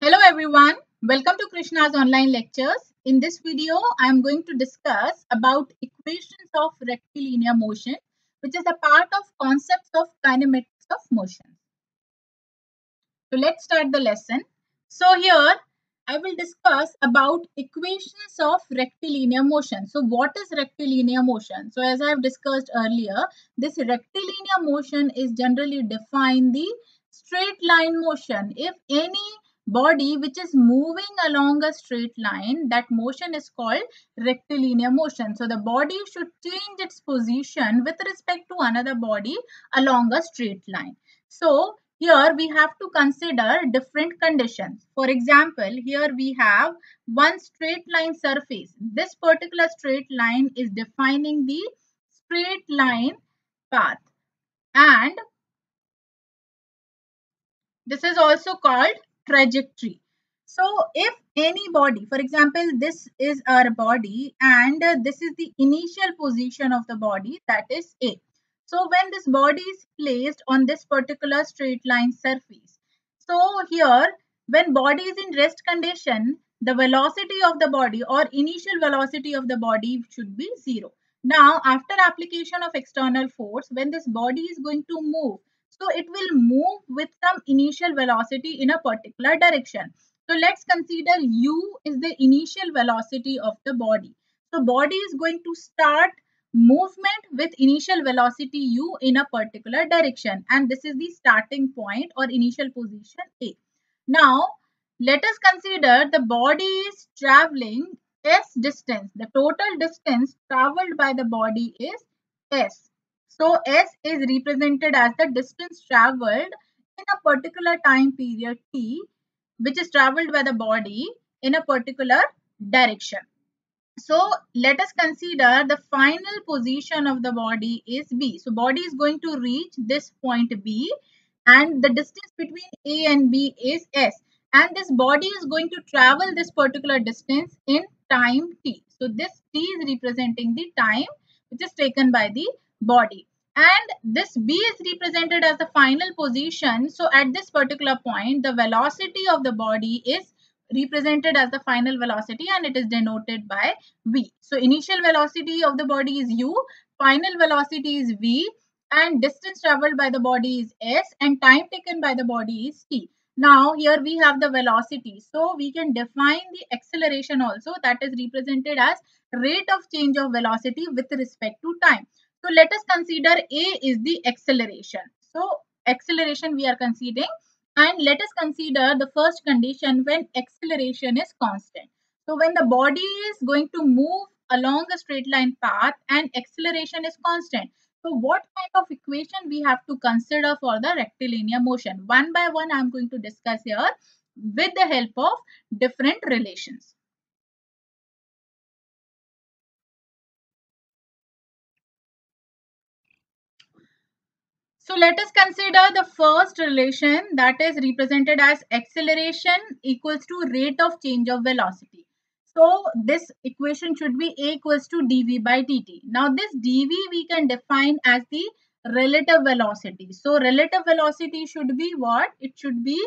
Hello everyone, welcome to Krishna's online lectures. In this video, I am going to discuss about equations of rectilinear motion, which is a part of concepts of kinematics of motion. So let's start the lesson. So here, I will discuss about equations of rectilinear motion. So what is rectilinear motion? So as I have discussed earlier, this rectilinear motion is generally defined the straight line motion. If any body which is moving along a straight line, that motion is called rectilinear motion. So the body should change its position with respect to another body along a straight line. So here we have to consider different conditions. For example, here we have one straight line surface. This particular straight line is defining the straight line path, and this is also called trajectory. So if any body, for example, this is our body and this is the initial position of the body, that is A. So when this body is placed on this particular straight line surface, so here when body is in rest condition, the velocity of the body or initial velocity of the body should be 0. Now after application of external force, when this body is going to move, so it will move with some initial velocity in a particular direction. So let's consider u is the initial velocity of the body. So body is going to start movement with initial velocity u in a particular direction, and this is the starting point or initial position A. Now let us consider the body is traveling s distance. The total distance traveled by the body is s. So S is represented as the distance traveled in a particular time period T, which is traveled by the body in a particular direction. So let us consider the final position of the body is B. So body is going to reach this point B, and the distance between A and B is S. And this body is going to travel this particular distance in time T. So this T is representing the time which is taken by the body. And this B is represented as the final position. So at this particular point, the velocity of the body is represented as the final velocity, and it is denoted by V. So initial velocity of the body is U, final velocity is V, and distance traveled by the body is S, and time taken by the body is T. Now here we have the velocity. So we can define the acceleration also, that is represented as rate of change of velocity with respect to time. So let us consider A is the acceleration. So acceleration we are considering, and let us consider the first condition when acceleration is constant. So when the body is going to move along a straight line path and acceleration is constant, so what kind of equation we have to consider for the rectilinear motion? One by one I am going to discuss here with the help of different relations. So let us consider the first relation, that is represented as acceleration equals to rate of change of velocity. So this equation should be A equals to dv by dt. Now this dv we can define as the relative velocity. So relative velocity should be what? It should be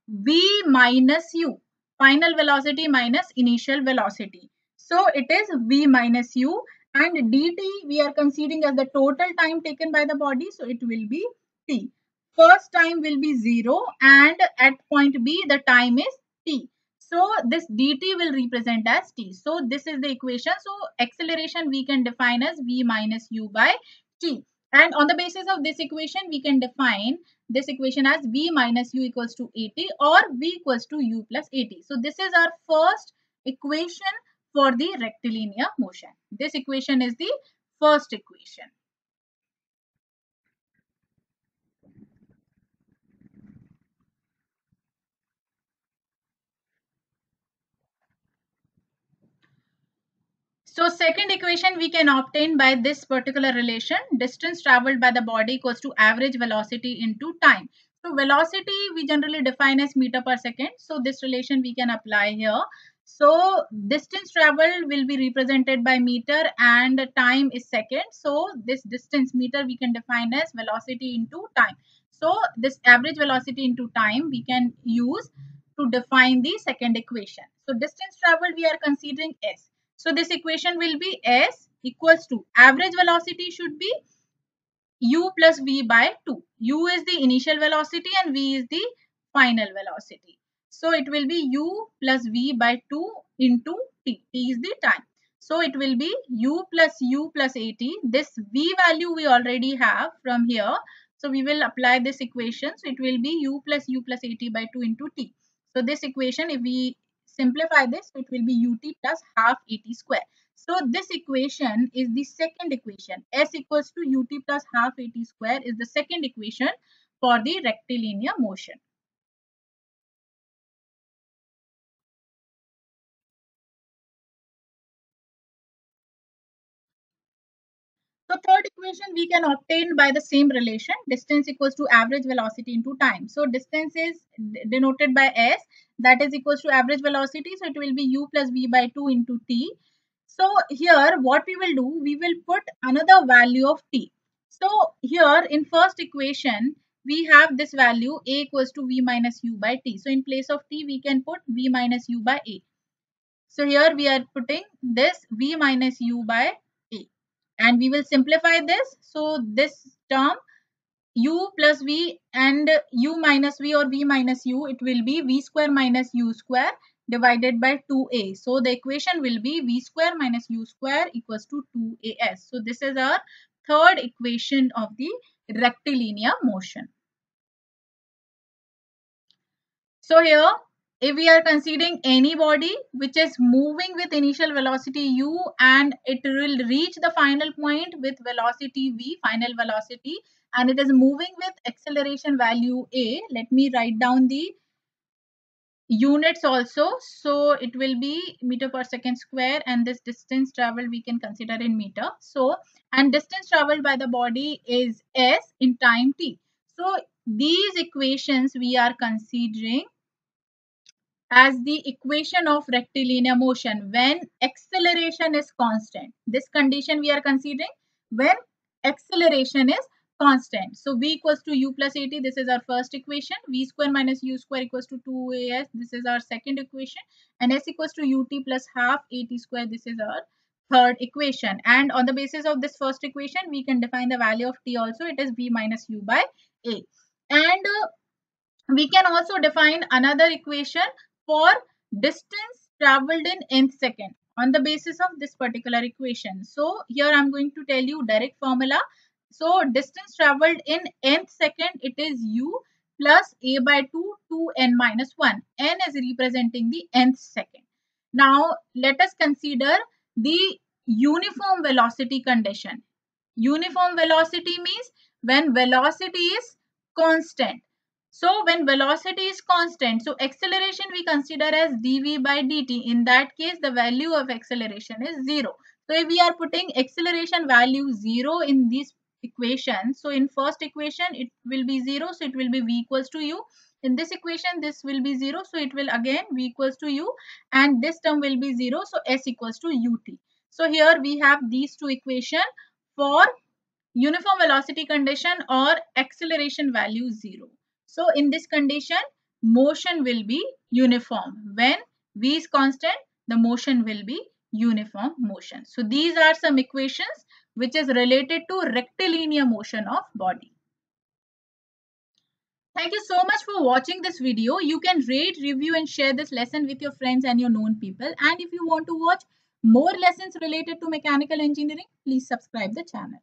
v minus u. Final velocity minus initial velocity. So it is v minus u, and dt we are considering as the total time taken by the body, so it will be t. First time will be 0, and at point B the time is t. So this dt will represent as t. So this is the equation. So acceleration we can define as v minus u by t. And on the basis of this equation, we can define this equation as v minus u equals to at or v equals to u plus at. So this is our first equation for the rectilinear motion. This equation is the first equation. So second equation we can obtain by this particular relation. Distance traveled by the body equals to average velocity into time. So velocity we generally define as meter per second. So this relation we can apply here. So distance traveled will be represented by meter and time is second. So this distance meter we can define as velocity into time. So this average velocity into time we can use to define the second equation. So distance traveled we are considering s. So this equation will be s equals to average velocity should be u plus v by 2. U is the initial velocity and v is the final velocity. So it will be u plus v by 2 into t. T is the time. So it will be u plus at. This v value we already have from here. So we will apply this equation. So it will be u plus at by 2 into t. So this equation, if we simplify this, it will be ut plus half at square. So this equation is the second equation. S equals to ut plus half at square is the second equation for the rectilinear motion. So third equation we can obtain by the same relation. Distance equals to average velocity into time. So distance is denoted by s, that is equals to average velocity. So it will be u plus v by 2 into t. So here what we will do, we will put another value of t. So here in first equation, we have this value a equals to v minus u by t. So in place of t, we can put v minus u by a. So here we are putting this v minus u by a. And we will simplify this. So this term u plus v and u minus v or v minus u, it will be v square minus u square divided by 2a. So the equation will be v square minus u square equals to 2as. So this is our third equation of the rectilinear motion. So here, if we are considering any body which is moving with initial velocity u and it will reach the final point with velocity v, final velocity, and it is moving with acceleration value a, let me write down the units also. So it will be meter per second square, and this distance traveled we can consider in meter. So, and distance traveled by the body is s in time t. So these equations we are considering as the equation of rectilinear motion when acceleration is constant. This condition we are considering when acceleration is constant. So v equals to u plus at, this is our first equation. V square minus u square equals to 2as, this is our second equation. And s equals to ut plus half at square, this is our third equation. And on the basis of this first equation, we can define the value of t also. It is v minus u by a. And we can also define another equation for distance traveled in nth second on the basis of this particular equation. So here I am going to tell you direct formula. So distance traveled in nth second, it is u plus a by 2 to n minus 1. N is representing the nth second. Now let us consider the uniform velocity condition. Uniform velocity means when velocity is constant. So when velocity is constant, so acceleration we consider as dv by dt. In that case, the value of acceleration is 0. So if we are putting acceleration value 0 in this equation, so in first equation it will be 0, so it will be v equals to u. In this equation this will be 0, so it will again v equals to u, and this term will be 0, so s equals to ut. So here we have these two equations for uniform velocity condition or acceleration value 0. So in this condition, motion will be uniform. When v is constant, the motion will be uniform motion. So these are some equations which is related to rectilinear motion of body. Thank you so much for watching this video. You can rate, review and share this lesson with your friends and your known people. And if you want to watch more lessons related to mechanical engineering, please subscribe the channel.